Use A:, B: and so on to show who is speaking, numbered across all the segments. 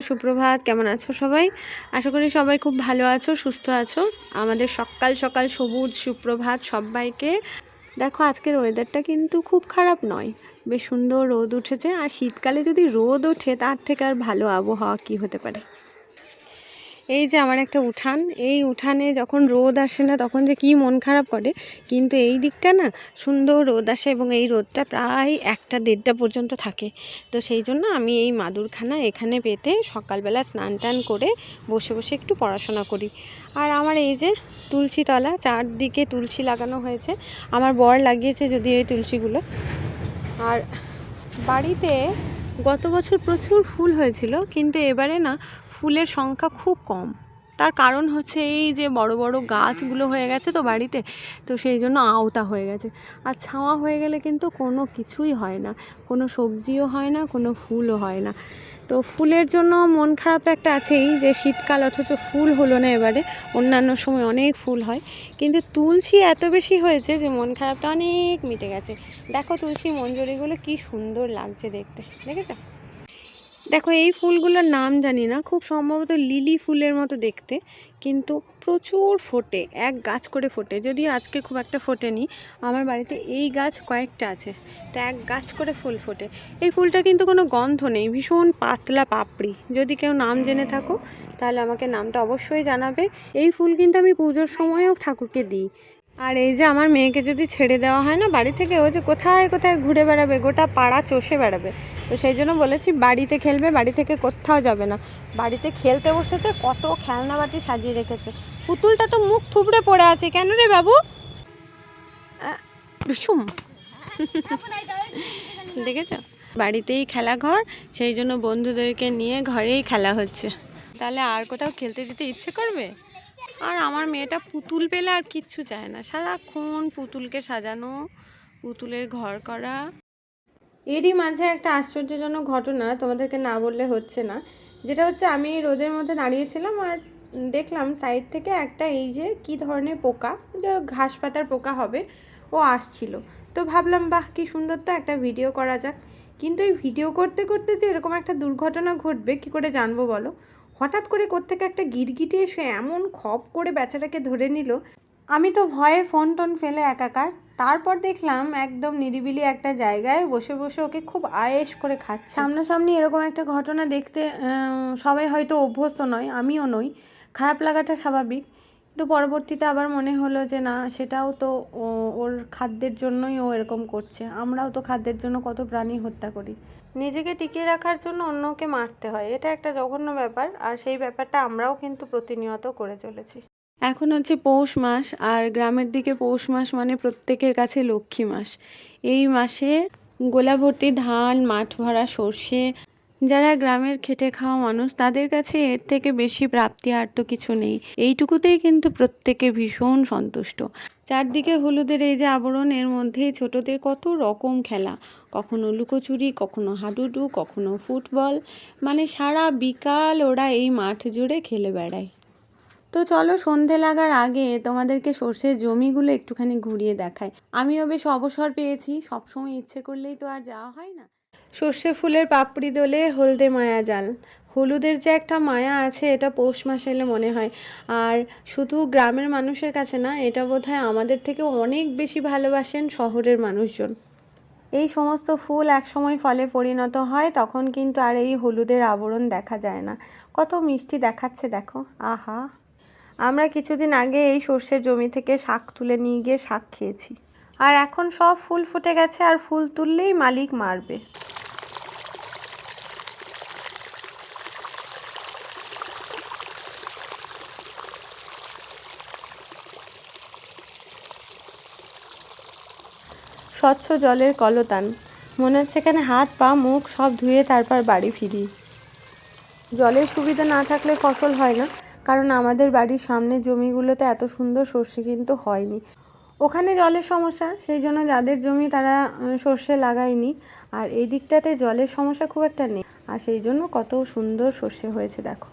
A: সুপ্রভাত, কেমন আছো সবাই? আশা করি সবাই খুব ভালো আছো, সুস্থ আছো। আমাদের সকাল সকাল সবুজ সুপ্রভাত সবাইকে। দেখো, আজকের ওয়েদারটা কিন্তু খুব খারাপ নয়, বেশ সুন্দর রোদ উঠেছে। আর শীতকালে যদি রোদ ওঠে তার থেকে আর ভালো আবহাওয়া কি হতে পারে। এই যে আমার একটা উঠান, এই উঠানে যখন রোদ আসে না তখন যে কি মন খারাপ করে, কিন্তু এই দিকটা না সুন্দর রোদ আসে এবং এই রোদটা প্রায় 1টা-1:30টা পর্যন্ত থাকে। তো সেই জন্য আমি এই মাদুরখানা এখানে পেতে সকালবেলা স্নান টান করে বসে বসে একটু পড়াশোনা করি। আর আমার এই যে তুলসী তলা, চারদিকে তুলসী লাগানো হয়েছে। আমার বর লাগিয়েছে যদি এই তুলসীগুলো। আর বাড়িতে গত বছর প্রচুর ফুল হয়েছিল, কিন্তু এবারে না ফুলের সংখ্যা খুব কম। তার কারণ হচ্ছে এই যে বড় বড় গাছগুলো হয়ে গেছে তো বাড়িতে, তো সেই জন্য আওতা হয়ে গেছে। আর ছাওয়া হয়ে গেলে কিন্তু কোনো কিছুই হয় না, কোনো সবজিও হয় না, কোনো ফুলও হয় না। তো ফুলের জন্য মন খারাপ একটা আছেই যে শীতকাল অথচ ফুল হলো না এবারে। অন্যান্য সময় অনেক ফুল হয়, কিন্তু তুলসী এত বেশি হয়েছে যে মন খারাপটা অনেক মিটে গেছে। দেখো তুলসী মঞ্জরিগুলো কি সুন্দর লাগছে দেখতে, দেখেছো? দেখো, এই ফুলগুলোর নাম জানি না, খুব সম্ভবত লিলি ফুলের মতো দেখতে, কিন্তু প্রচুর ফোটে, এক গাছ করে ফোটে। যদিও আজকে খুব একটা ফোটেনি, আমার বাড়িতে এই গাছ কয়েকটা আছে, তো এক গাছ করে ফুল ফোটে। এই ফুলটা কিন্তু কোনো গন্ধ নেই, ভীষণ পাতলা পাপড়ি। যদি কেউ নাম জেনে থাকো তাহলে আমাকে নামটা অবশ্যই জানাবে। এই ফুল কিন্তু আমি পুজোর সময়ও ঠাকুরকে দিই। আর এই যে আমার মেয়েকে যদি ছেড়ে দেওয়া হয় না বাড়ি থেকে, ও যে কোথায় কোথায় ঘুরে বেড়াবে, গোটা পাড়া চষে বেড়াবে। তো সেই জন্য বলেছি বাড়িতে খেলবে, বাড়ি থেকে কোথাও যাবে না। বাড়িতে খেলতে বসেছে, কত খেলনা বাটি সাজিয়ে রেখেছে। পুতুলটা তো মুখ থুবড়ে পড়ে আছে, কেন রে বাবু? ভীষণ দেখেছ, বাড়িতেই খেলা ঘর, সেই জন্য বন্ধুদেরকে নিয়ে ঘরেই খেলা হচ্ছে। তাহলে আর কোথাও খেলতে যেতে ইচ্ছে করবে? আর আমার মেয়েটা পুতুল পেলে আর কিচ্ছু চায় না, সারাক্ষণ পুতুলকে সাজানো, পুতুলের ঘর করা। এরই মাঝে একটা আশ্চর্যজনক ঘটনা তোমাদেরকে না বললে হচ্ছে না, যেটা হচ্ছে আমি রোদের মধ্যে দাঁড়িয়েছিলাম আর দেখলাম সাইড থেকে একটা এই যে কি ধরনের পোকা, ঘাস পাতার পোকা হবে, ও আসছিল। তো ভাবলাম বাহ কি সুন্দর, তো একটা ভিডিও করা যাক। কিন্তু এই ভিডিও করতে করতে যে এরকম একটা দুর্ঘটনা ঘটবে কি করে জানবো বলো? হঠাৎ করে কোত্থেকে একটা গিরগিটি এসে এমন খপ করে বেচারাকে ধরে নিল, আমি তো ভয়ে ফোন টোন ফেলে একাকার। তারপর দেখলাম একদম নিরিবিলি একটা জায়গায় বসে বসে ওকে খুব আয়েশ করে খাচ্ছে। সামনাসামনি এরকম একটা ঘটনা দেখতে সবাই হয়তো অভ্যস্ত নয়, আমিও নই। খারাপ লাগাটা স্বাভাবিক, কিন্তু পরবর্তীতে আবার মনে হলো যে না, সেটাও তো ওর খাদ্যের জন্যই ও এরকম করছে। আমরাও তো খাদ্যের জন্য কত প্রাণী হত্যা করি, নিজেকে টিকিয়ে রাখার জন্য অন্যকে মারতে হয়। এটা একটা জঘন্য ব্যাপার, আর সেই ব্যাপারটা আমরাও কিন্তু প্রতিনিয়ত করে চলেছি। এখন হচ্ছে পৌষ মাস, আর গ্রামের দিকে পৌষ মাস মানে প্রত্যেকের কাছে লক্ষ্মী মাস। এই মাসে গোলা ভর্তি ধান, মাঠ ভরা সর্ষে। যারা গ্রামের খেটে খাওয়া মানুষ তাদের কাছে এর থেকে বেশি প্রাপ্তি আর তো কিছু নেই। এইটুকুতেই কিন্তু প্রত্যেকে ভীষণ সন্তুষ্ট। চারদিকে হলুদের এই যে আবরণ, এর মধ্যেই ছোটদের কত রকম খেলা, কখনো লুকোচুরি, কখনো হাডুডু, কখনো ফুটবল। মানে সারা বিকাল ওরা এই মাঠ জুড়ে খেলে বেড়ায়। তো চলো সন্ধে লাগার আগে তোমাদেরকে সর্ষের জমিগুলো একটুখানি ঘুরিয়ে দেখায়। আমিও বেশ অবসর পেয়েছি, সবসময় ইচ্ছে করলেই তো আর যাওয়া হয় না। সর্ষে ফুলের পাপড়ি দোলে হলদে মায়া জাল। হলুদের যে একটা মায়া আছে এটা পৌষ মাস এলে মনে হয়। আর শুধু গ্রামের মানুষের কাছে না, এটা বোধহয় আমাদের থেকে অনেক বেশি ভালোবাসেন শহরের মানুষজন। এই সমস্ত ফুল একসময় ফলে পরিণত হয়, তখন কিন্তু আর এই হলুদের আবরণ দেখা যায় না। কত মিষ্টি দেখাচ্ছে দেখো, আহা। আমরা কিছুদিন আগে এই সর্ষের জমি থেকে শাক তুলে নিয়ে গিয়ে শাক খেয়েছি। আর এখন সব ফুল ফুটে গেছে, আর ফুল তুললেই মালিক মারবে। স্বচ্ছ জলের কলতান, মনে হচ্ছে এখানে হাত পা মুখ সব ধুয়ে তারপর বাড়ি ফিরি। জলের সুবিধা না থাকলে ফসল হয় না, কারণ আমাদের বাড়ির সামনে জমিগুলোতে এত সুন্দর সর্ষে কিন্তু হয়নি। ওখানে জলের সমস্যা, সেই জন্য যাদের জমি তারা সর্ষে লাগায়নি। আর এই দিকটাতে জলের সমস্যা খুব একটা নেই, আর সেই জন্য কত সুন্দর সর্ষে হয়েছে দেখো।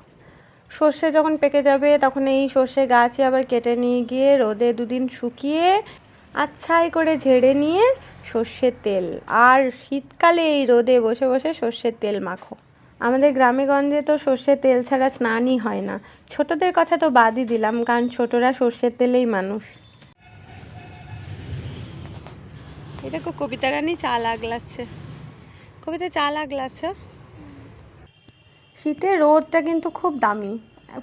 A: সর্ষে যখন পেকে যাবে তখন এই সর্ষে গাছই আবার কেটে নিয়ে গিয়ে রোদে দুদিন শুকিয়ে আচ্ছাই করে ঝেড়ে নিয়ে সর্ষের তেল। আর শীতকালে এই রোদে বসে বসে সর্ষের তেল মাখো, আমাদের গ্রামেগঞ্জে তো সর্ষের তেল ছাড়া স্নানই হয় না। ছোটদের কথা তো বাদই দিলাম, কারণ ছোটরা সর্ষের তেলেই মানুষ। এটা কবিতা রানী চা লাগলাচ্ছে। কবিতা চা লাগলাচ্ছে। শীতে রোদটা কিন্তু খুব দামি,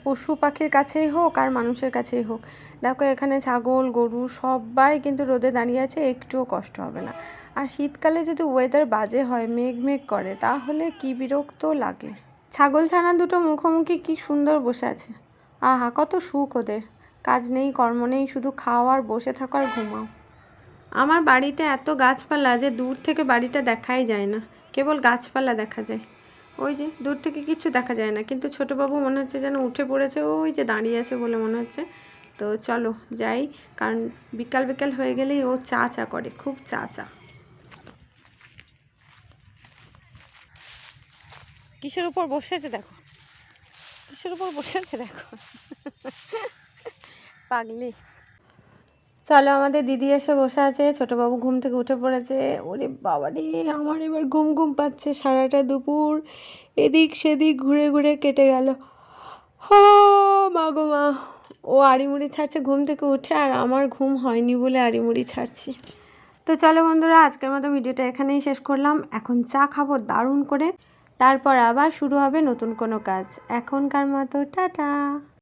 A: পশু পাখির কাছেই হোক আর মানুষের কাছেই হোক। দেখো এখানে ছাগল গরু সবাই কিন্তু রোদে দাঁড়িয়ে আছে, একটুও কষ্ট হবে না। আর শীতকালে যদি ওয়েদার বাজে হয়, মেঘ মেঘ করে, তাহলে কি বিরক্ত লাগে। ছাগল ছানা দুটো মুখোমুখি কি সুন্দর বসে আছে। আহা, কত সুখ ওদের। কাজ নেই কর্ম নেই, শুধু খাও আর বসে থাকো আর ঘুমাও। আমার বাড়িতে এত গাছপালা যে দূর থেকে বাড়িটা দেখাই যায় না, কেবল গাছপালা দেখা যায়। ওই যে দূর থেকে কিছু দেখা যায় না, কিন্তু ছোটোবাবু মনে হচ্ছে যেন উঠে পড়েছে, ওই যে দাঁড়িয়ে আছে বলে মনে হচ্ছে। তো চলো যাই, কারণ বিকাল বিকাল হয়ে গেলেই ও চা চা করে, খুব চা চা। কিসের উপর বসেছে দেখো, কিসের উপর বসেছে দেখো, পাগলি। চলো, আমাদের দিদি এসে বসে আছে, ছোটোবাবু ঘুম থেকে উঠে পড়েছে। ওরে বাবা রে, আমার এবার ঘুম ঘুম পাচ্ছে। সারাটা দুপুর এদিক সেদিক ঘুরে ঘুরে কেটে গেল। মা গো মা, ও আড়িমুড়ি ছাড়ছে ঘুম থেকে উঠে, আর আমার ঘুম হয়নি বলে আড়িমুড়ি ছাড়ছি। তো চলো বন্ধুরা, আজকের মতো ভিডিওটা এখানেই শেষ করলাম। এখন চা খাবো দারুণ করে, তারপর আবার শুরু হবে নতুন কোনো কাজ। এখনকার মতো টাটা।